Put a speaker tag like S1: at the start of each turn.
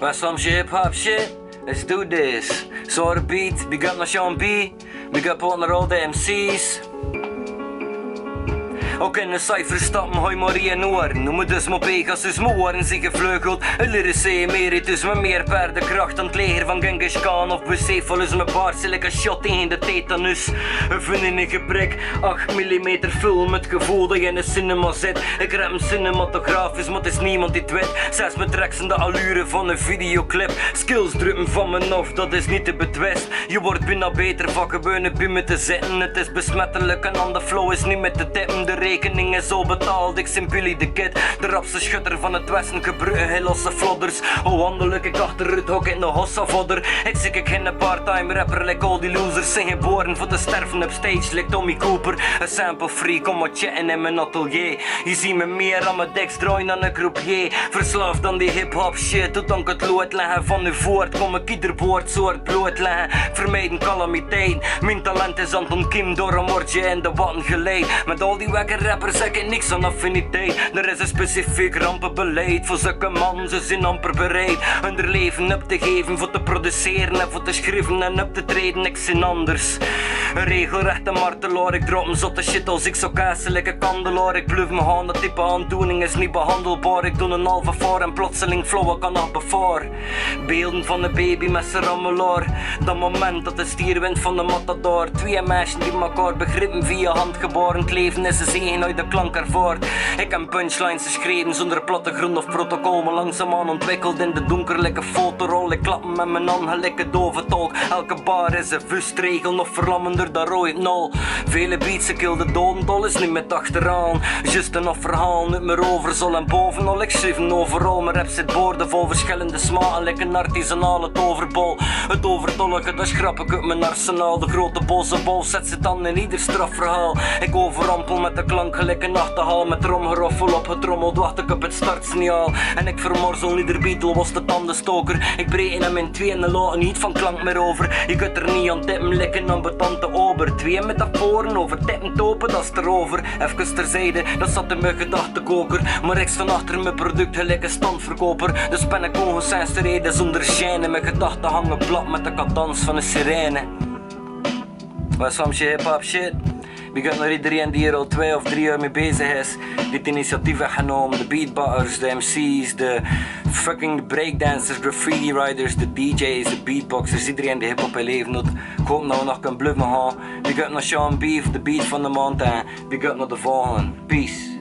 S1: West some hip hop shit. Let's do this. So the beat, big up naar Sean B. Big up ook naar al de MC's. Ook in de cijfer stappen, hoi Marie en Noor. Noem me dus maar Pegasus, mijn oren zijn gevleugeld. Een lyrische emeritus met meer paardenkracht dan het leger van Genghis Khan. Of bucephalus met baard, like een shot tegen de tetanus. Een vriendin in gebrek, 8 mm film met gevoel dat je in de cinema zit. Ik rap hem cinematografisch, maar het is niemand die het weet. Zelfs met tracks in de allure van een videoclip. Skills drukken van mijn hoofd, dat is niet te betwist. Je wordt bijna beter van gewone binnen te zitten. Het is besmettelijk en aan de flow is niet met te tippen. De rekening is al betaald, ik ben Billy the Kid. De rapste schutter van het westen, gebruiken heel losse flodders. Hoe wandel ik achter het hok in de hossa vodder. Ik zie ik geen part-time rapper, like all die losers. Zijn geboren voor te sterven op stage, like Tommy Cooper. Een sample free, kom maar chatten in mijn atelier. Je ziet me meer aan mijn deks draaien dan een groep J. Verslaafd aan die hip-hop shit, tot ik het lood leggen van uw voort. Kom ik ieder woord soort bloot leggen. Vermijden calamiteit. Mijn talent is aan het ontkiem door een moordje in de watten geleid. Met al die wekke rappers zeg ik niks aan affiniteit. Er is een specifiek rampenbeleid voor zulke man, ze zijn amper bereid hun leven op te geven, voor te produceren en voor te schrijven en op te treden. Ik zin anders. Een regelrechte martelaar, ik drop een zotte shit als ik zo kaaselijke kandelaar. Ik blijf me gaan, dat type aandoening is niet behandelbaar. Ik doe een halve voor en plotseling flow, ik kan nog bevoor. Beelden van een baby met zijn rammelaar. Dat moment dat de stier wint van de matador. Twee meisjes die elkaar begrippen via handgeboren. Het leven is een zegen uit de klank ervoort. Ik heb punchlines geschreven zonder plattegrond of protocol, maar langzaamaan ontwikkeld in de donkerlijke fotorol. Ik klap met mijn aangelijke dove tolk. Elke bar is een vuistregel, nog verlammender dan rooi nul. Vele beats, ik kill de dodentol is niet met achteraan. Just een verhaal, niet meer overzol en bovenal. Ik schreef overal, mijn rap zit boorden vol verschillende smaken, like een artisanale toverbol. Het overtollige, dat schrap ik uit mijn arsenaal. De grote boze bol zet ze dan in ieder strafverhaal. Ik overrampel met de klank gelijk een achterhaal. Met tromgeroffel op getrommeld, wacht ik op het startsignaal. En ik vermorzel ieder Beatle, was de tandenstoker. Ik breek hem in twee en laat niet van klank meer over. Je kunt er niet aan tippen, likken aan betante ober. Twee metaforen over tippen topen, dat is erover. Even terzijde, dat zat in mijn gedachtekoker. Maar ik sta achter mijn product gelijk een standverkoper. Dus ben ik ongecensureerd zonder gêne. Mijn gedachten hangen plat met de cadans van een sirene. Wat soms je hip-hop shit? Big up naar iedereen die er al 2 of 3 jaar mee bezig is. Dit initiatief heeft genomen. De beatbatters, de MC's, de fucking breakdancers, graffiti riders, de DJ's, de beatboxers. Iedereen die hip-hop in leven doet. Ik hoop dat we nog kunnen bluffen gaan. Big up naar Sean B, de beat van de maand. Big up naar de volgende. Peace.